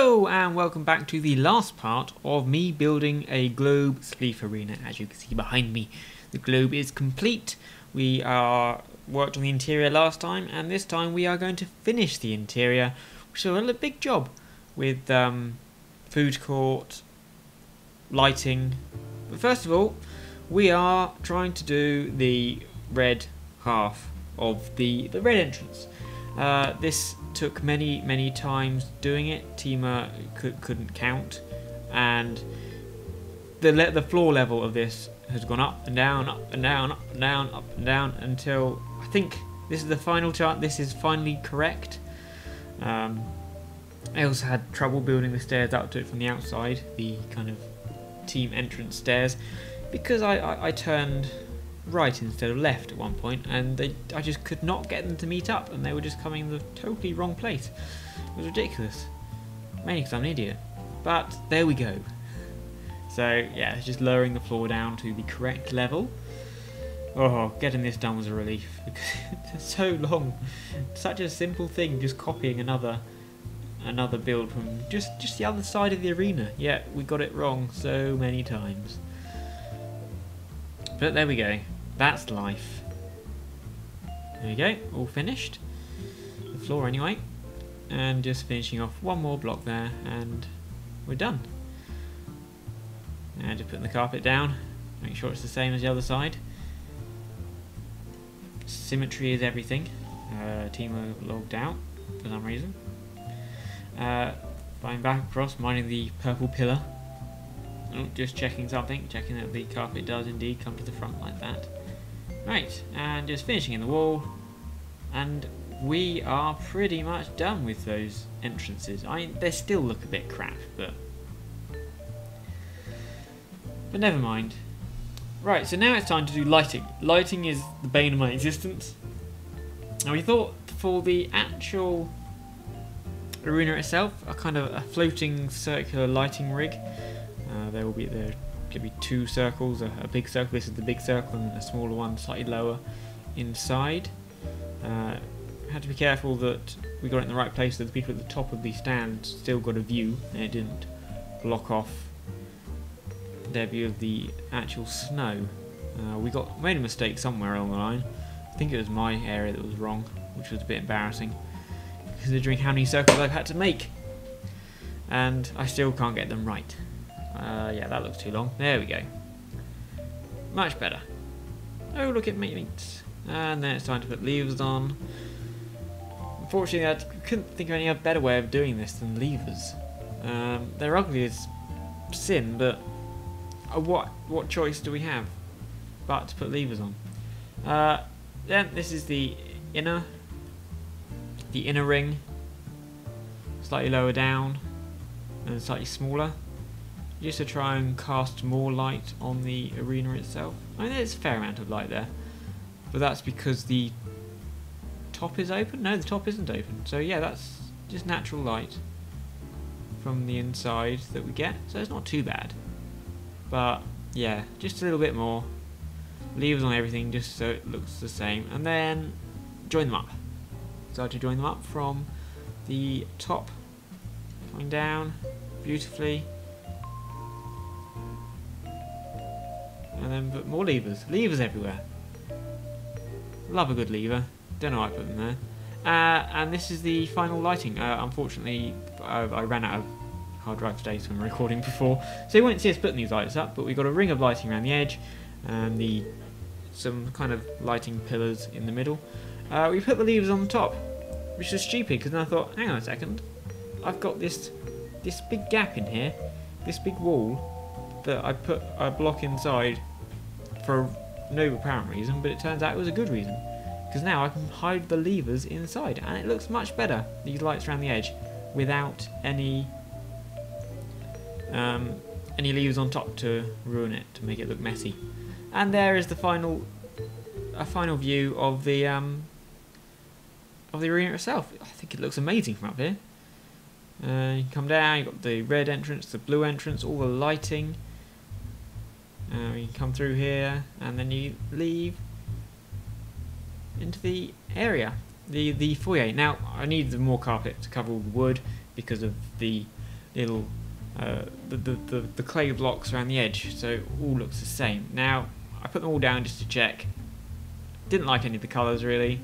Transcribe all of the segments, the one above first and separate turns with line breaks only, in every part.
Hello and welcome back to the last part of me building a globe Spleef arena. As you can see behind me, the globe is complete. We worked on the interior last time, and this time we are going to finish the interior, which is a big job with food court, lighting. But first of all, we are trying to do the red half of the red entrance. This took many times doing it. Tima couldn't count, and the floor level of this has gone up and down, up and down, up and down, up and down, until I think this is the final chart. This is finally correct. I also had trouble building the stairs up to it from the outside, the kind of team entrance stairs, because I turned right instead of left at one point, and I just could not get them to meet up, and they were just coming in the totally wrong place. It was ridiculous, mainly because I'm an idiot, but there we go. So yeah, it's just lowering the floor down to the correct level. Oh, getting this done was a relief, because it's so long. Such a simple thing, just copying another build from just the other side of the arena, yet we got it wrong so many times. But there we go, that's life. There we go, all finished. The floor anyway. And just finishing off one more block there, and we're done. And just putting the carpet down, make sure it's the same as the other side. Symmetry is everything. Timo logged out for some reason. Flying back across, minding the purple pillar. Oh, just checking something, checking that the carpet does indeed come to the front like that. Right, and just finishing in the wall, and we are pretty much done with those entrances. They still look a bit crap, but never mind. Right, so now it's time to do lighting. Lighting is the bane of my existence. Now we thought for the actual arena itself, a kind of a floating circular lighting rig. There could be two circles, a big circle, this is the big circle, and a smaller one slightly lower inside. Had to be careful that we got it in the right place so the people at the top of the stand still got a view and it didn't block off their view of the actual snow. We made a mistake somewhere along the line. I think it was my area that was wrong, which was a bit embarrassing considering how many circles I've had to make, and I still can't get them right. Yeah, that looks too long. There we go. Much better. Oh, look at me. And then it's time to put levers on. Unfortunately, I couldn't think of any better way of doing this than levers. They're ugly as sin, but what choice do we have but to put levers on? Then this is the inner ring, slightly lower down and slightly smaller, just to try and cast more light on the arena itself. I mean, there's a fair amount of light there, but that's because the top is open? No, the top isn't open. So yeah, that's just natural light from the inside that we get, so it's not too bad. But yeah, just a little bit more. Levers on everything just so it looks the same, and then join them up. Start to join them up from the top, coming down beautifully. And then put more levers. Levers everywhere. Love a good lever. Don't know why I put them there. And this is the final lighting. Unfortunately, I ran out of hard drive space when recording before, so you won't see us putting these lights up, but we've got a ring of lighting around the edge, and some kind of lighting pillars in the middle. We put the levers on the top, which is stupid, because then I thought, hang on a second, I've got this big gap in here, this big wall, that I put a block inside for no apparent reason, but it turns out it was a good reason, because now I can hide the levers inside, and it looks much better, these lights around the edge, without any levers on top to ruin it, to make it look messy. And there is a final view of the arena itself. I think it looks amazing from up here. You come down, you've got the red entrance, the blue entrance, all the lighting. You come through here, and then you leave into the area, the foyer. Now, I need more carpet to cover all the wood because of the little the clay blocks around the edge, so it all looks the same. Now I put them all down just to check. Didn't like any of the colours really.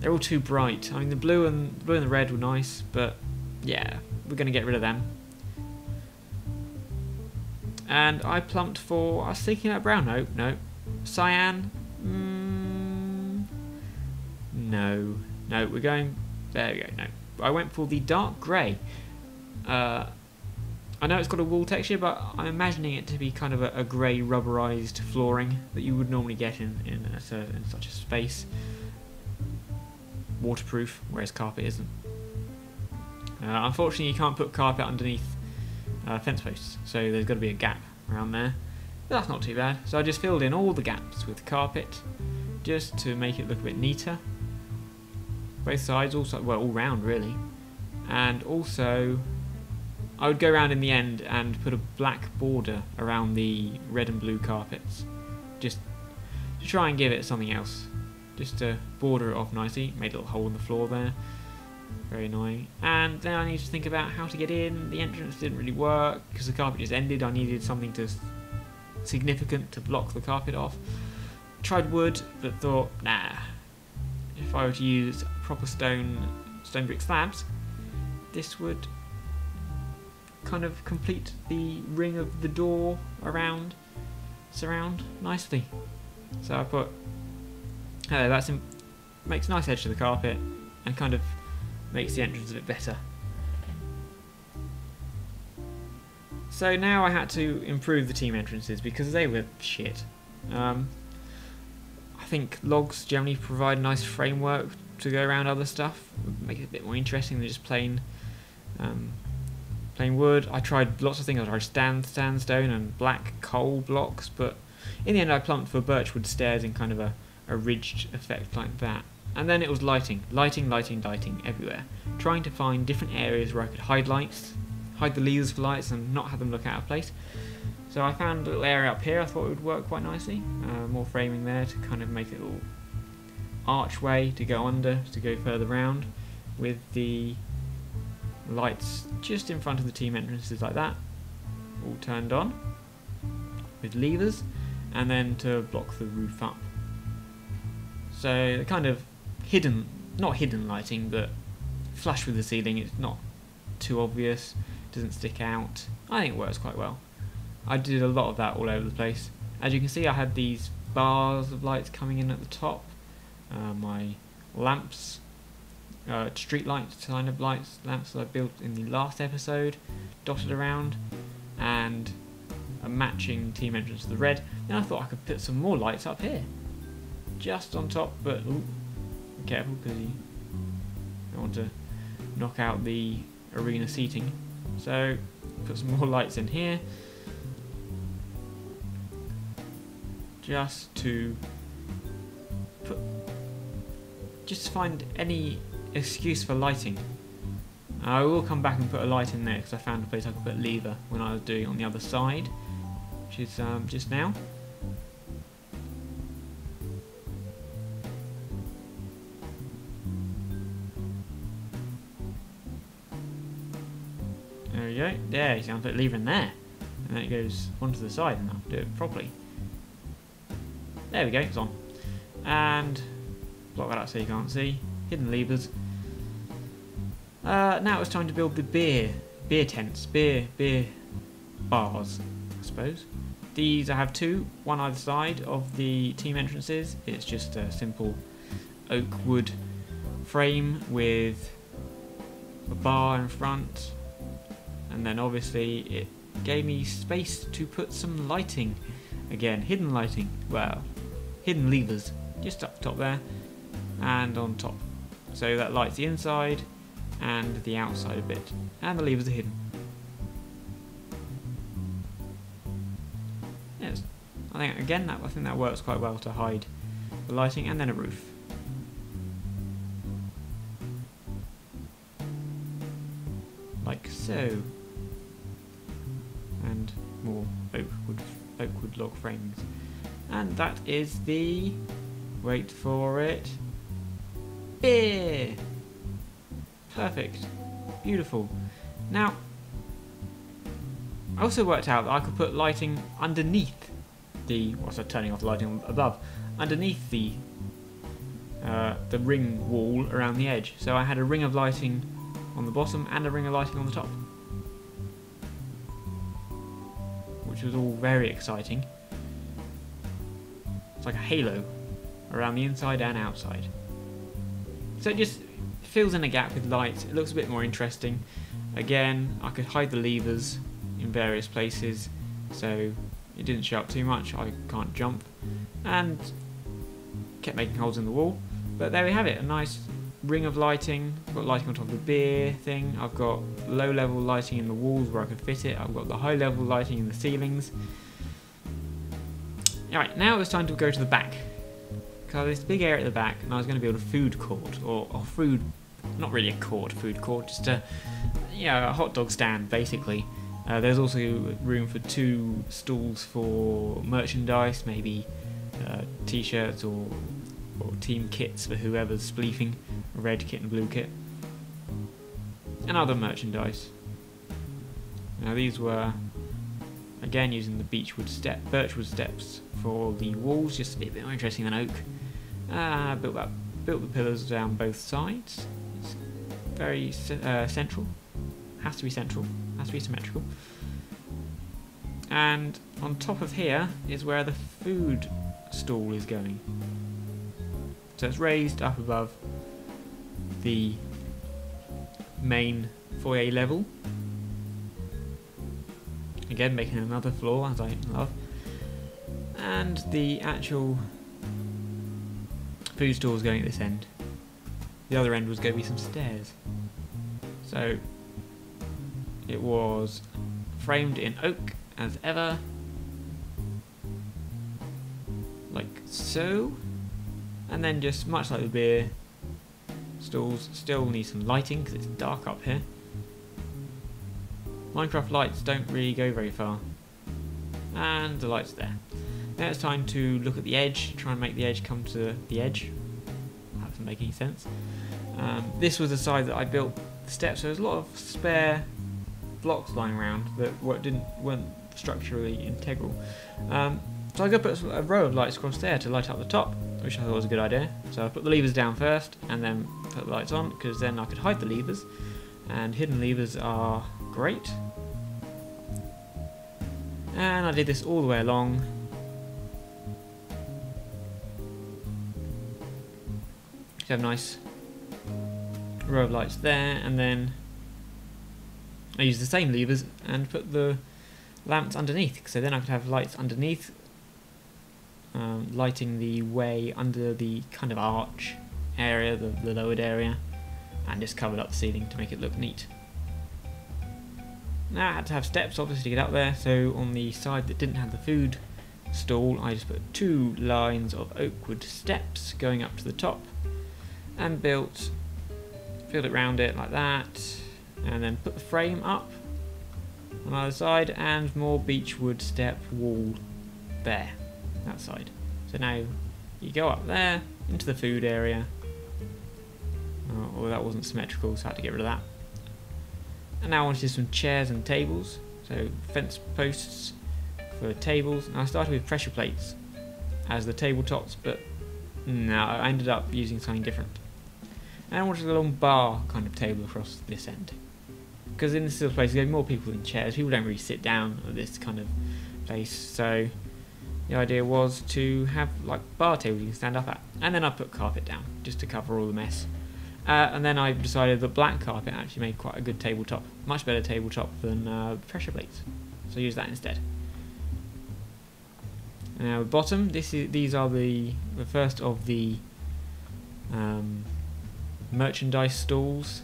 They're all too bright. I mean, the blue and the red were nice, but yeah, we're going to get rid of them. And I plumped for, I was thinking about brown. No, cyan. No, we're going. There we go. No, I went for the dark grey. I know it's got a wool texture, but I'm imagining it to be kind of a grey rubberized flooring that you would normally get in such a space. Waterproof, whereas carpet isn't. Unfortunately, you can't put carpet underneath fence posts, so there's got to be a gap around there. But that's not too bad. So I just filled in all the gaps with carpet, just to make it look a bit neater. Both sides, also, well, all round really. And also, I would go around in the end and put a black border around the red and blue carpets, just to try and give it something else. Just to border it off nicely. Made a little hole in the floor there. Very annoying. And then I needed to think about how to get in. The entrance didn't really work because the carpet just ended. I needed something significant to block the carpet off. Tried wood, but thought, nah. If I were to use proper stone brick slabs, this would kind of complete the ring of the door surround nicely. So I put makes a nice edge to the carpet and kind of makes the entrance a bit better. So now I had to improve the team entrances because they were shit. I think logs generally provide a nice framework to go around other stuff, make it a bit more interesting than just plain wood. I tried lots of things. I tried sandstone and black coal blocks, but in the end I plumped for birchwood stairs in kind of a ridged effect like that. And then it was lighting everywhere. Trying to find different areas where I could hide lights, hide the levers for lights and not have them look out of place. So I found a little area up here I thought it would work quite nicely. More framing there to kind of make a little archway to go under, to go further round, with the lights just in front of the team entrances like that, all turned on with levers, and then to block the roof up. So the kind of not hidden lighting, but flush with the ceiling. It's not too obvious, doesn't stick out. I think it works quite well. I did a lot of that all over the place. As you can see, I had these bars of lights coming in at the top. My lamps, street lights, kind of lamps that I built in the last episode, dotted around, and a matching team entrance to the red. Then I thought I could put some more lights up here, just on top, but ooh, be careful because you don't want to knock out the arena seating. So put some more lights in here, just to find any excuse for lighting. I will come back and put a light in there because I found a place I could put a lever when I was doing it on the other side, which is just now. There we go. There, you see, I'll put a lever in there, and then it goes onto the side, and I'll do it properly. There we go, it's on. And block that out so you can't see. Hidden levers. Now it's time to build the beer tents, beer bars, I suppose. These I have two, one either side of the team entrances. It's just a simple oak wood frame with a bar in front, and then obviously it gave me space to put some lighting. Again, hidden lighting. Well, hidden levers just up top there and on top, so that lights the inside and the outside a bit, and the levers are hidden. Yes, I think that works quite well to hide the lighting, and then a roof. Like so. And more oak wood log framings. And that is the, wait for it, beer! Perfect. Beautiful. Now, I also worked out that I could put lighting underneath the, turning off the lighting above, underneath the ring wall around the edge. So I had a ring of lighting on the bottom and a ring of lighting on the top, which was all very exciting. It's like a halo around the inside and outside. So it just fills in a gap with light. It looks a bit more interesting. Again, I could hide the levers in various places, so it didn't show up too much. I can't jump, and kept making holes in the wall. But there we have it, a nice ring of lighting. I've got lighting on top of the beer thing. I've got low level lighting in the walls where I could fit it. I've got the high level lighting in the ceilings. Alright, now it's time to go to the back. Because there's this big area at the back, and I was going to build a food court, or food, not really a food court, just a hot dog stand basically. There's also room for 2 stalls for merchandise, maybe t-shirts or team kits for whoever's spleefing, a red kit and blue kit, and other merchandise. Now these were, again, using the birchwood steps for the walls, just to be a bit more interesting than oak. Built the pillars down both sides. It's very central. Has to be central. Has to be symmetrical. And on top of here is where the food stall is going. So it's raised up above the main foyer level. Again, making another floor, as I love. And the actual food stall is going at this end. The other end was going to be some stairs. So it was framed in oak as ever, like so, and then just much like the beer stalls, still need some lighting because it's dark up here. Minecraft lights don't really go very far, and the light's there. Now it's time to look at the edge, try and make the edge come to the edge. That doesn't make any sense. This was the side that I built the steps, so there's a lot of spare blocks lying around that weren't structurally integral. So I got to put a row of lights across there to light up the top, which I thought was a good idea. So I put the levers down first and then put the lights on, because then I could hide the levers, and hidden levers are great. And I did this all the way along. So I have a nice row of lights there, and then I used the same levers and put the lamps underneath, so then I could have lights underneath, lighting the way under the kind of arch area, the lowered area, and just covered up the ceiling to make it look neat. Now I had to have steps obviously to get up there, so on the side that didn't have the food stall I just put 2 lines of oak wood steps going up to the top, and filled it round it like that, and then put the frame up on either side, and more beechwood step wall there, that side. So now you go up there into the food area. Oh, that wasn't symmetrical, so I had to get rid of that. And now I wanted some chairs and tables, so fence posts for tables. And I started with pressure plates as the tabletops, but no, I ended up using something different. And I wanted a long bar kind of table across this end, because in this sort of place there's more people in chairs. People don't really sit down at this kind of place, so the idea was to have like bar tables you can stand up at. And then I put carpet down just to cover all the mess. And then I decided that black carpet actually made quite a good tabletop, much better tabletop than pressure plates, so I used that instead. Now the bottom, these are the first of the merchandise stalls.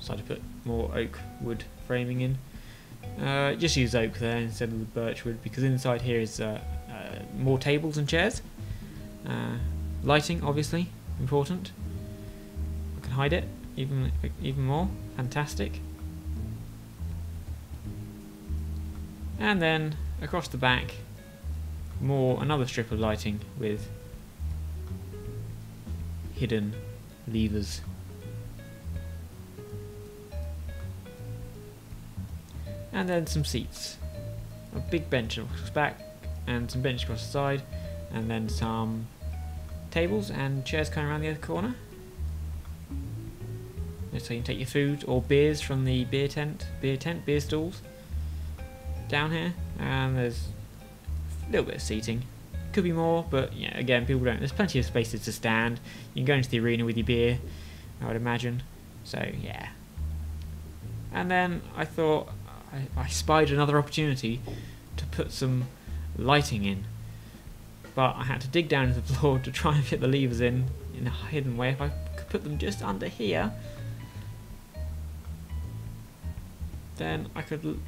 So I had to put more oak wood framing in. Just use oak there instead of the birch wood, because inside here is more tables and chairs. Lighting, obviously, important. I can hide it even more. Fantastic. And then across the back, another strip of lighting with hidden levers. and then some seats. A big bench across the back, and some bench across the side, and then some tables and chairs coming around the other corner. So you can take your food or beers from the beer stalls down here, and there's a little bit of seating. Could be more, but yeah, again, people don't. There's plenty of spaces to stand. You can go into the arena with your beer, I would imagine. So yeah. And then I thought I spied another opportunity to put some lighting in, but I had to dig down into the floor to try and fit the levers in a hidden way. If I could put them just under here, then I could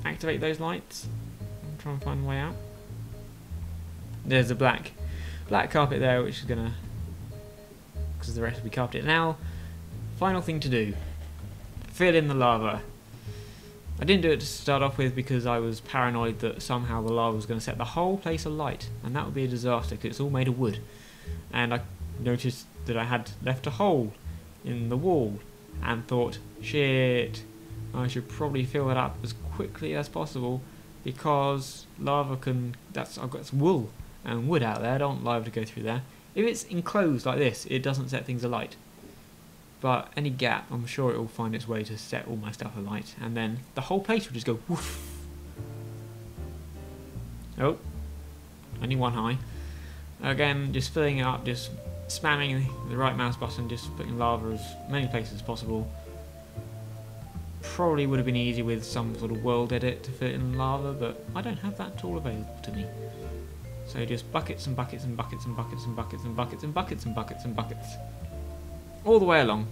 activate those lights. I'm trying to find a way out. There's a black carpet there, which is gonna, because the rest will be carpeted. Now, final thing to do: fill in the lava. I didn't do it to start off with because I was paranoid that somehow the lava was going to set the whole place alight, and that would be a disaster because it's all made of wood. And I noticed that I had left a hole in the wall and thought, shit, I should probably fill it up as quickly as possible because lava can, I've got some wool and wood out there. I don't want lava to go through there. If it's enclosed like this, it doesn't set things alight. But any gap, I'm sure it will find its way to set all my stuff alight, and then the whole place will just go woof. Oh, only one high. Again, just filling it up, just spamming the right mouse button, just putting lava as many places as possible. Probably would have been easy with some sort of world edit to fit in lava, but I don't have that tool available to me. So just buckets and buckets and buckets and buckets and buckets and buckets and buckets and buckets and buckets. All the way along.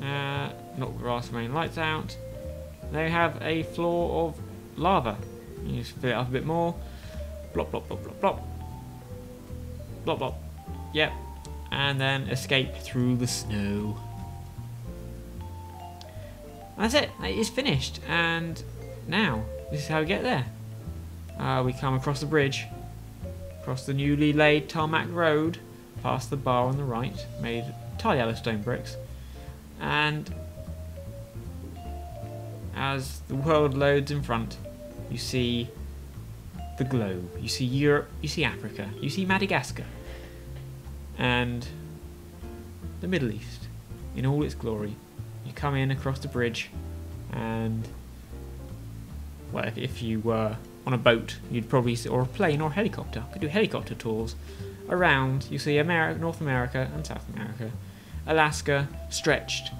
Knock the grass main lights out. They have a floor of lava. You just fill it up a bit more. Blop, blop, blop, blop, blop. Blop, blop. Yep. And then escape through the snow. That's it. It is finished. And now, this is how we get there. We come across the bridge. Across the newly laid tarmac road, past the bar on the right, made entirely out of stone bricks, and as the world loads in front, you see the globe, you see Europe, you see Africa, you see Madagascar, and the Middle East in all its glory. You come in across the bridge, and well, if you were on a boat, you'd probably see, or a plane or a helicopter. Could do helicopter tours around. You see America, North America and South America, Alaska stretched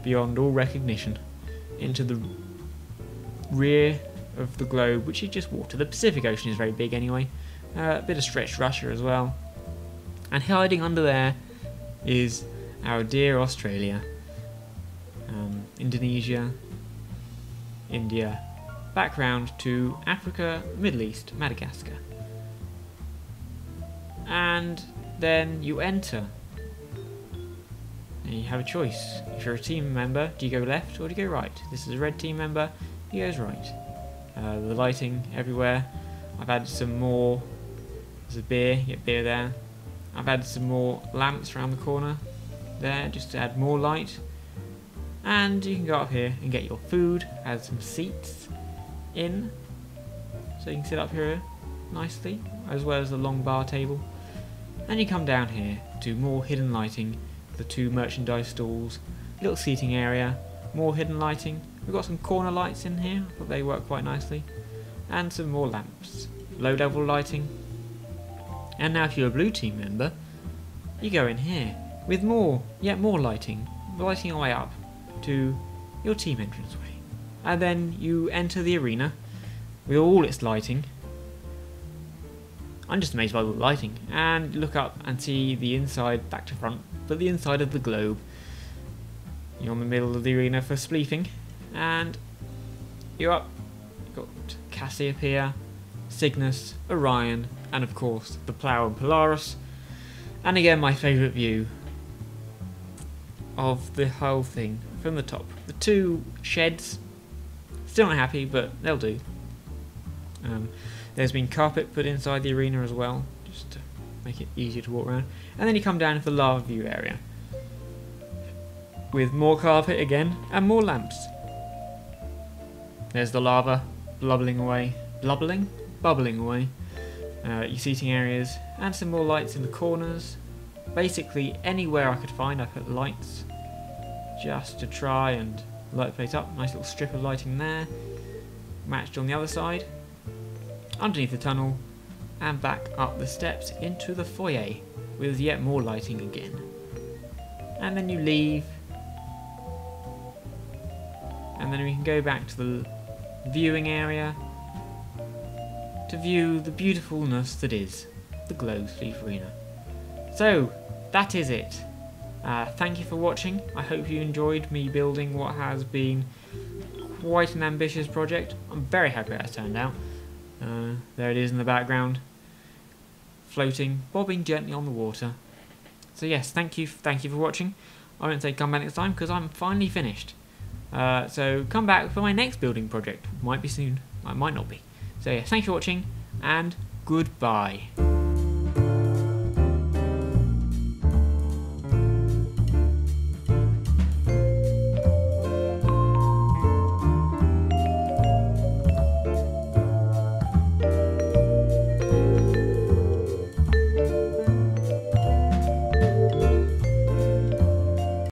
beyond all recognition into the rear of the globe, which is just water. The Pacific Ocean is very big anyway. A bit of stretched Russia as well, and hiding under there is our dear Australia, Indonesia, India. Background to Africa, Middle East, Madagascar. And then you enter. And you have a choice. If you're a team member, do you go left or do you go right? This is a red team member, he goes right. The lighting everywhere. I've added some more. There's a beer, you get beer there. I've added some more lamps around the corner there, just to add more light. And you can go up here and get your food, add some seats in, so you can sit up here nicely, as well as the long bar table. And you come down here to more hidden lighting, the two merchandise stalls, little seating area, more hidden lighting. We've got some corner lights in here, I thought they work quite nicely, and some more lamps, low level lighting. And now if you're a blue team member, you go in here with yet more lighting your way up to your team entranceway. And then you enter the arena with all its lighting. I'm just amazed by all the lighting. And look up and see the inside, back to front, but the inside of the globe. You're in the middle of the arena for spleefing. And you're up. You've got Cassiopeia, Cygnus, Orion, and of course the Plough and Polaris. And again, my favourite view of the whole thing from the top. The two sheds. Still not happy, but they'll do. There's been carpet put inside the arena as well, just to make it easier to walk around. And then you come down to the lava view area, with more carpet again and more lamps. There's the lava bubbling away. Bubbling away. Your seating areas and some more lights in the corners. Basically anywhere I could find I put lights just to try and light the place up. Nice little strip of lighting there. Matched on the other side. Underneath the tunnel and back up the steps into the foyer with yet more lighting again. And then you leave. And then we can go back to the viewing area to view the beautifulness that is the Globe Spleef Arena. So, that is it. Thank you for watching. I hope you enjoyed me building what has been quite an ambitious project. I'm very happy how it's turned out. There it is in the background, floating, bobbing gently on the water. So yes, thank you for watching. I won't say come back next time because I'm finally finished. So come back for my next building project. Might be soon, it might not be. So yeah, thank you for watching and goodbye.